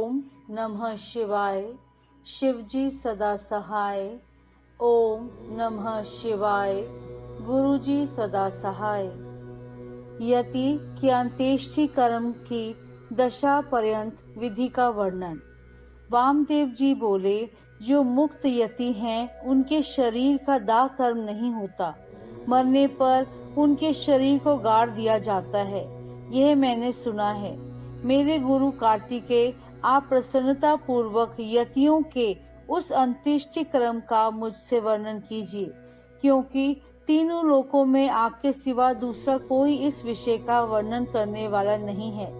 ओम नमः शिवाय। शिवजी सदा सहाय। ओम नमः शिवाय। गुरुजी सदा सहाय। यति की अंत्येष्टि कर्म की दशा पर्यंत विधि का वर्णन। वामदेव जी बोले, जो मुक्त यति हैं उनके शरीर का दाह कर्म नहीं होता। मरने पर उनके शरीर को गाड़ दिया जाता है, यह मैंने सुना है। मेरे गुरु कार्तिकेय, आप प्रसन्नता पूर्वक यतियों के उस अंत्येष्टि क्रम का मुझसे वर्णन कीजिए, क्योंकि तीनों लोकों में आपके सिवा दूसरा कोई इस विषय का वर्णन करने वाला नहीं है।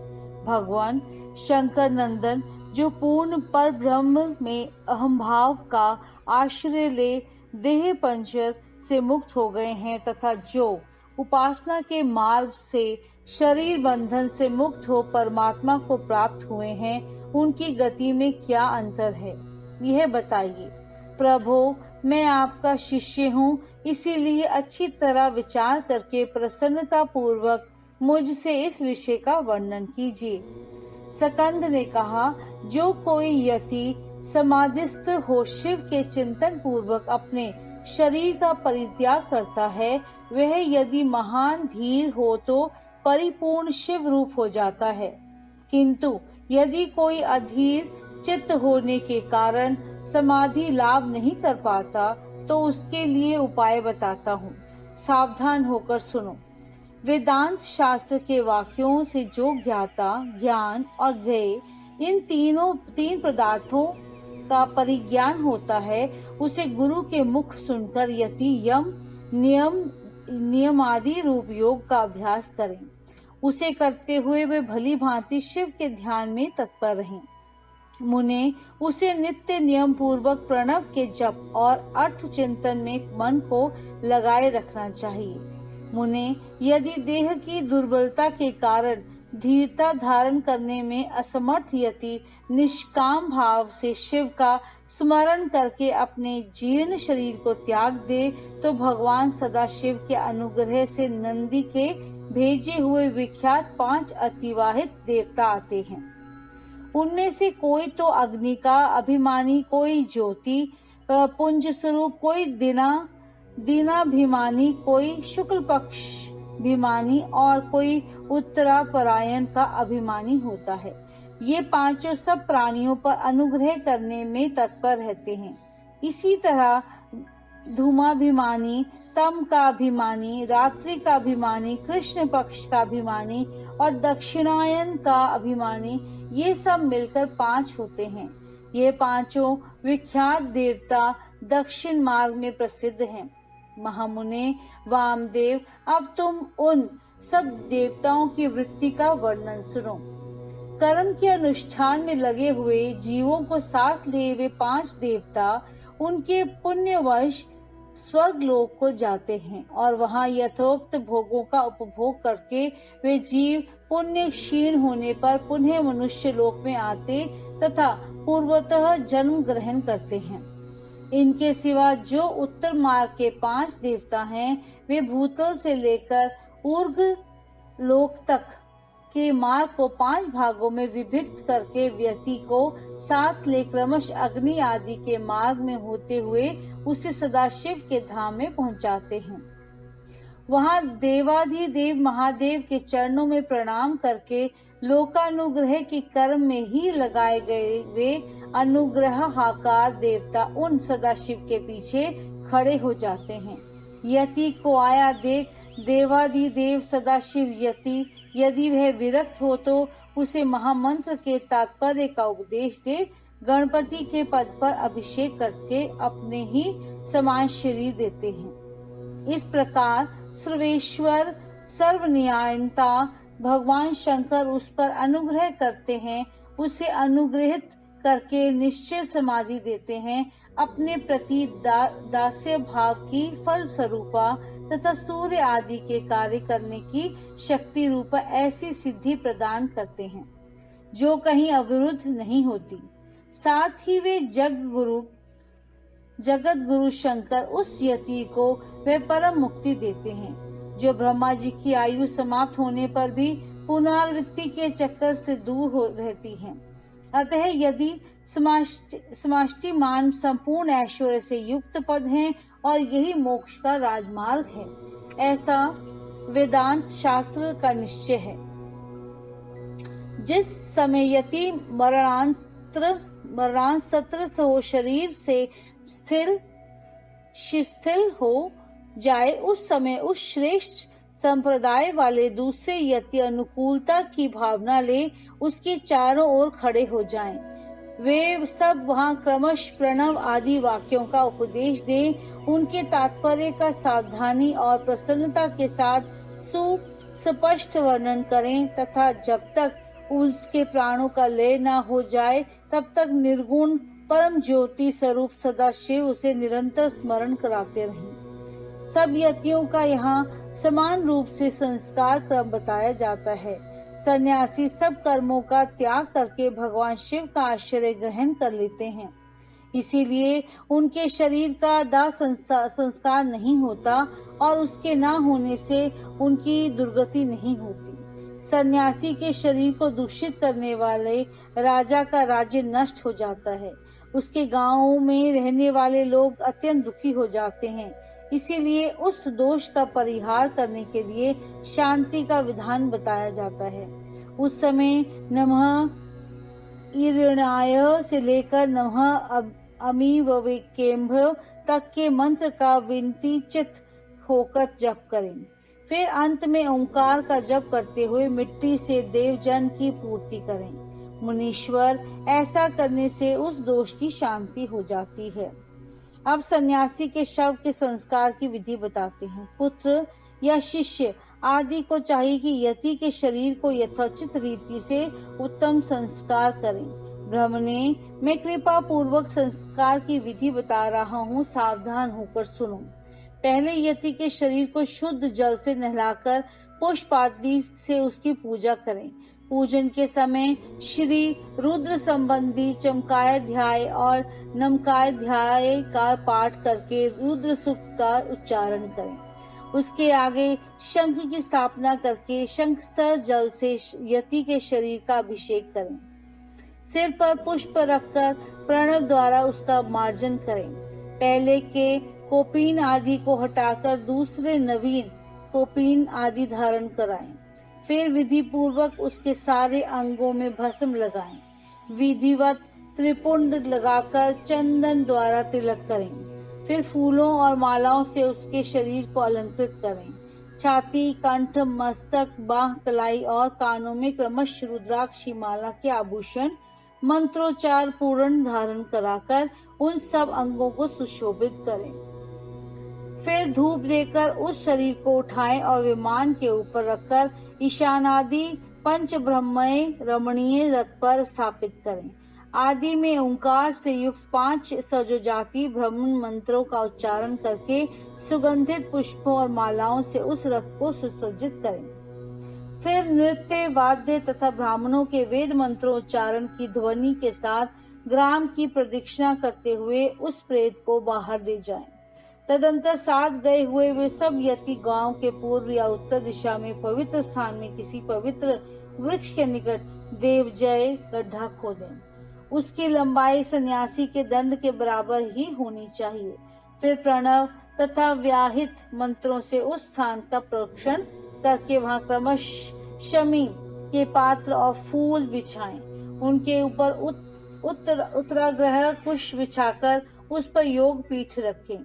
भगवान शंकर नंदन, जो पूर्ण पर ब्रह्म में अहंभाव का आश्रय ले देह पंचर से मुक्त हो गए हैं तथा जो उपासना के मार्ग से शरीर बंधन से मुक्त हो परमात्मा को प्राप्त हुए हैं, उनकी गति में क्या अंतर है, यह बताइए। प्रभु, मैं आपका शिष्य हूँ, इसीलिए अच्छी तरह विचार करके प्रसन्नता पूर्वक मुझसे इस विषय का वर्णन कीजिए। सकंद ने कहा, जो कोई यति समाधिस्थ हो शिव के चिंतन पूर्वक अपने शरीर का परित्याग करता है, वह यदि महान धीर हो तो परिपूर्ण शिव रूप हो जाता है। किंतु यदि कोई अधीर चित्त होने के कारण समाधि लाभ नहीं कर पाता, तो उसके लिए उपाय बताता हूँ, सावधान होकर सुनो। वेदांत शास्त्र के वाक्यों से जो ज्ञाता, ज्ञान और ज्ञेय इन तीन पदार्थों का परिज्ञान होता है, उसे गुरु के मुख सुनकर यति यम नियमादि रूप योग का अभ्यास करें। उसे करते हुए वे भली भांति शिव के ध्यान में तत्पर रहें। मुने उसे नित्य नियम पूर्वक प्रणव के जप और अर्थ चिंतन में मन को लगाए रखना चाहिए। मुने, यदि देह की दुर्बलता के कारण धीरता धारण करने में असमर्थ यति निष्काम भाव से शिव का स्मरण करके अपने जीर्ण शरीर को त्याग दे, तो भगवान सदाशिव के अनुग्रह से नंदी के भेजे हुए विख्यात 5 अतिवाहित देवता आते हैं। उनमें से कोई तो अग्नि का अभिमानी, कोई ज्योति पुंज स्वरूप, कोई दीनाभिमानी, कोई शुक्ल पक्ष अभिमानी और कोई उत्तरापरायण का अभिमानी होता है। ये पांचों सब प्राणियों पर अनुग्रह करने में तत्पर रहते हैं। इसी तरह धूमाभिमानी, तम का अभिमानी, रात्रि का अभिमानी, कृष्ण पक्ष का अभिमानी और दक्षिणायन का अभिमानी, ये सब मिलकर 5 होते हैं। ये पांचों विख्यात देवता दक्षिण मार्ग में प्रसिद्ध हैं। महामुने वामदेव, अब तुम उन सब देवताओं की वृत्ति का वर्णन सुनो। कर्म के अनुष्ठान में लगे हुए जीवों को साथ ले वे 5 देवता उनके पुण्यवश स्वर्ग लोक को जाते हैं और वहां यथोक्त भोगों का उपभोग करके वे जीव पुण्य क्षीण होने पर पुनः मनुष्य लोक में आते तथा पूर्वतः जन्म ग्रहण करते हैं। इनके सिवा जो उत्तर मार्ग के 5 देवता हैं, वे भूतल से लेकर ऊर्ध्व लोक तक के मार्ग को 5 भागों में विभक्त करके व्यक्ति को साथ ले क्रमश अग्नि आदि के मार्ग में होते हुए उसे सदाशिव के धाम में पहुंचाते हैं। वहां देवाधिदेव महादेव के चरणों में प्रणाम करके लोकानुग्रह के कर्म में ही लगाए गए वे अनुग्रहाकार देवता उन सदाशिव के पीछे खड़े हो जाते हैं। यति को आया देख देवाधिदेव सदाशिव यति यदि वह विरक्त हो तो उसे महामंत्र के तात्पर्य का उपदेश दे गणपति के पद पर अभिषेक करके अपने ही समान शरीर देते हैं। इस प्रकार सर्वेश्वर सर्वन्यायता भगवान शंकर उस पर अनुग्रह करते हैं, उसे अनुग्रहित करके निश्चय समाधि देते हैं, अपने प्रति दास्य भाव की फल स्वरूपा तथा सूर्य आदि के कार्य करने की शक्ति रूपा ऐसी सिद्धि प्रदान करते हैं जो कहीं अविरुद्ध नहीं होती। साथ ही वे जगत गुरु शंकर उस यति को वे परम मुक्ति देते हैं जो ब्रह्मा जी की आयु समाप्त होने पर भी पुनरावृत्ति के चक्कर से दूर हो रहती है। अतः यदि समष्टिमान संपूर्ण ऐश्वर्य से युक्त पद हैं और यही मोक्ष का राजमार्ग है, ऐसा वेदांत शास्त्र का निश्चय है। जिस समय यति मरणांतर हो शरीर से शिथिल हो जाए, उस समय उस श्रेष्ठ संप्रदाय वाले दूसरे यति अनुकूलता की भावना ले उसके चारों ओर खड़े हो जाएं। वे सब वहां क्रमश प्रणव आदि वाक्यों का उपदेश दें, उनके तात्पर्य का सावधानी और प्रसन्नता के साथ सुस्पष्ट वर्णन करें तथा जब तक उसके प्राणों का लय न हो जाए तब तक निर्गुण परम ज्योति स्वरूप सदाशिव उसे निरंतर स्मरण कराते रहें। सब यतियों का यहाँ समान रूप से संस्कार क्रम बताया जाता है। सन्यासी सब कर्मों का त्याग करके भगवान शिव का आश्रय ग्रहण कर लेते हैं, इसीलिए उनके शरीर का दाह संस्कार नहीं होता और उसके न होने से उनकी दुर्गति नहीं होती। सन्यासी के शरीर को दूषित करने वाले राजा का राज्य नष्ट हो जाता है, उसके गांवों में रहने वाले लोग अत्यंत दुखी हो जाते हैं। इसीलिए उस दोष का परिहार करने के लिए शांति का विधान बताया जाता है। उस समय नमः ईरणाय से लेकर नमः अमीववेकेम्भ तक के मंत्र का विनती चित होकर जप करें। फिर अंत में ओंकार का जप करते हुए मिट्टी से देवजन की पूर्ति करें। मुनीश्वर, ऐसा करने से उस दोष की शांति हो जाती है। अब सन्यासी के शव के संस्कार की विधि बताते हैं। पुत्र या शिष्य आदि को चाहिए कि यति के शरीर को यथोचित रीति से उत्तम संस्कार करें। ब्राह्मणे, मैं कृपा पूर्वक संस्कार की विधि बता रहा हूँ, सावधान होकर सुनो। पहले यति के शरीर को शुद्ध जल से नहलाकर पुष्प आदि से उसकी पूजा करें। पूजन के समय श्री रुद्र संबंधी चमकाध्याय और नमकाध्याय का पाठ करके रुद्र सूक्त का उच्चारण करें। उसके आगे शंख की स्थापना करके शंखस्तर जल से यति के शरीर का अभिषेक करें। सिर पर पुष्प रखकर प्रणव द्वारा उसका मार्जन करें। पहले के कोपीन आदि को हटाकर दूसरे नवीन कोपीन आदि धारण कराएं। फिर विधि पूर्वक उसके सारे अंगों में भस्म लगाएं। विधिवत त्रिपुंड लगाकर चंदन द्वारा तिलक करें। फिर फूलों और मालाओं से उसके शरीर को अलंकृत करें। छाती, कंठ, मस्तक, बाह, कलाई और कानों में क्रमश रुद्राक्ष माला के आभूषण मंत्रोच्चार पूर्ण धारण कराकर उन सब अंगों को सुशोभित करें। फिर धूप देकर उस शरीर को उठाएं और विमान के ऊपर रखकर ईशानादि पंच ब्रह्मय रमणीय रथ पर स्थापित करें। आदि में ओंकार से युक्त 5 सजोजाति ब्राह्मण मंत्रों का उच्चारण करके सुगंधित पुष्पों और मालाओं से उस रथ को सुसज्जित करें। फिर नृत्य, वाद्य तथा ब्राह्मणों के वेद मंत्रोच्चारण की ध्वनि के साथ ग्राम की प्रदक्षिणा करते हुए उस प्रेत को बाहर ले जाएं। तदंतर साथ गए हुए वे सब यति गांव के पूर्व या उत्तर दिशा में पवित्र स्थान में किसी पवित्र वृक्ष के निकट देवजय गड्ढा खोदें। उसकी लंबाई सन्यासी के दंड के बराबर ही होनी चाहिए। फिर प्रणव तथा व्याहित मंत्रों से उस स्थान का प्रोक्षण करके वहां क्रमश शमी के पात्र और फूल बिछाएं। उनके ऊपर उत्तराग्रह कुश बिछाकर उस पर योग पीठ रखें।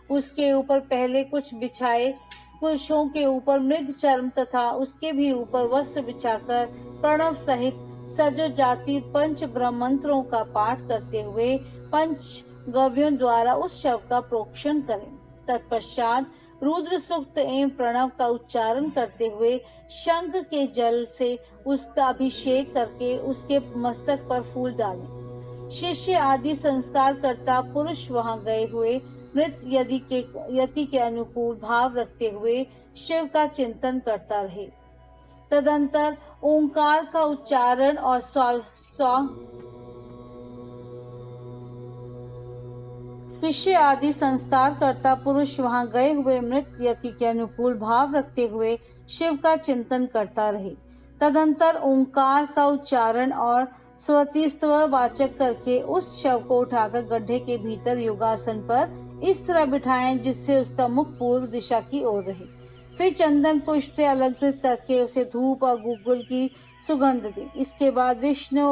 उसके ऊपर पहले कुछ बिछाए, कुशों के ऊपर मृग चर्म तथा उसके भी ऊपर वस्त्र बिछाकर प्रणव सहित सजो जाति पंच ब्रह्म मंत्रों का पाठ करते हुए पंच गव्यों द्वारा उस शव का प्रोक्षण करें। तत्पश्चात रुद्र सूक्त एवं प्रणव का उच्चारण करते हुए शंख के जल से उसका अभिषेक करके उसके मस्तक पर फूल डालें। शिष्य आदि संस्कार करता पुरुष वहां गए हुए मृत यति के अनुकूल भाव रखते हुए शिव का चिंतन करता रहे। तदंतर ओंकार का उच्चारण और शिष्य आदि संस्कार करता पुरुष वहां गए हुए मृत यति के अनुकूल भाव रखते हुए शिव का चिंतन करता रहे। तदंतर ओंकार का उच्चारण और स्वतिस्त्व वाचक करके उस शव को उठाकर गड्ढे के भीतर योगासन पर इस तरह बिठाएं जिससे उसका मुख पूर्व दिशा की ओर रहे। फिर चंदन पुष्प से अलंकृत करके उसे धूप और गुग्गुल की सुगंध दे। इसके बाद विष्णु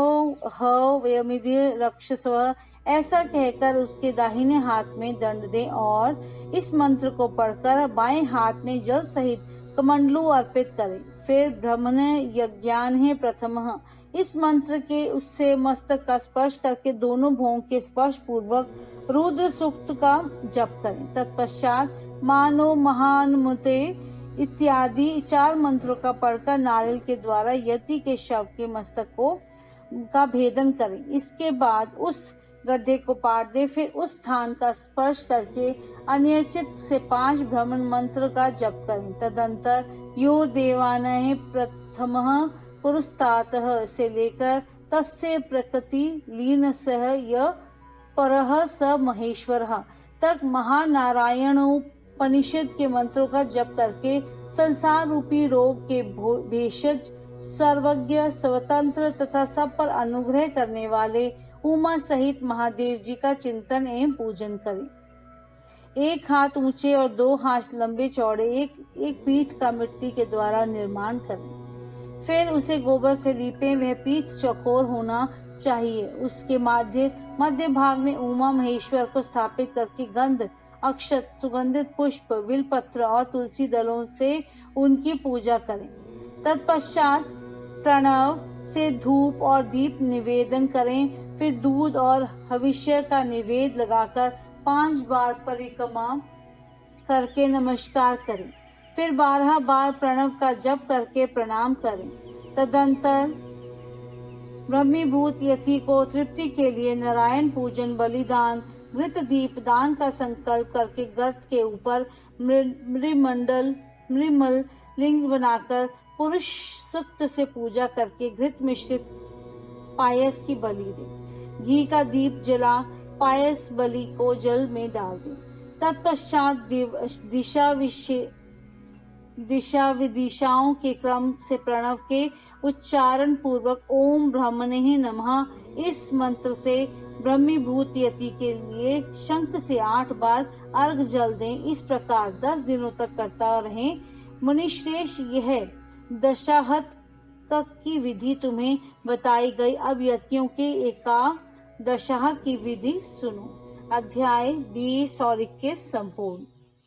हवयमिधि रक्षस्व ऐसा कहकर उसके दाहिने हाथ में दंड दें और इस मंत्र को पढ़कर बाएं हाथ में जल सहित कमंडलू अर्पित करें। फिर ब्रह्मण यज्ञान प्रथमः इस मंत्र के उससे मस्तक का स्पर्श करके दोनों भौं के स्पर्श पूर्वक रुद्र सूक्त का जप करें। तत्पश्चात मानो महानुमते इत्यादि 4 मंत्रों का पढ़कर नारियल के द्वारा यति के शव के मस्तक का भेदन करें। इसके बाद उस गड्ढे को पाट दे। फिर उस स्थान का स्पर्श करके अनियचित से 5 भ्रमण मंत्र का जप करें। तदंतर यो देवानः प्रथमः पुरस्तातः से लेकर तस्य प्रकृति लीन सह य परः स महेश्वरः तक महानारायणोपनिषद के मंत्रों का जप करके संसार रूपी रोग के भेषज सर्वज्ञ स्वतंत्र तथा सब पर अनुग्रह करने वाले उमा सहित महादेव जी का चिंतन एवं पूजन करें। 1 हाथ ऊंचे और 2 हाथ लंबे चौड़े एक पीठ का मिट्टी के द्वारा निर्माण करें। फिर उसे गोबर से लीपें। वह पीठ चौकोर होना चाहिए। उसके मध्य भाग में उमा महेश्वर को स्थापित करके गंध अक्षत सुगंधित पुष्प बिलपत्र और तुलसी दलों से उनकी पूजा करें। तत्पश्चात प्रणव से धूप और दीप निवेदन करें। फिर दूध और हविष्य का निवेद लगाकर 5 बार परिक्रमा करके नमस्कार करें। फिर 12 बार प्रणव का जप करके प्रणाम करें। तदंतर ब्रह्मीभूत यति को तृप्ति के लिए नारायण पूजन बलिदान घृत दीप दान का संकल्प करके गर्त के ऊपर मृमल लिंग बनाकर पुरुष सूक्त से पूजा करके घृत मिश्रित पायस की बलि दे। घी का दीप जला पायस बलि को जल में डाल दे। तत्पश्चात दिशा विदिशाओं के क्रम से प्रणव के उच्चारण पूर्वक ओम ब्रह्मणे नमः इस मंत्र से ब्रह्मीभूत यति के लिए शंख से 8 बार अर्घ जल दें। इस प्रकार 10 दिनों तक करता रहें। मुनिश्रेष्ठ यह दशाहत की विधि तुम्हें बताई गई। अब यतियों के एकादशाह की विधि सुनो। अध्याय 20 और 21 संपूर्ण।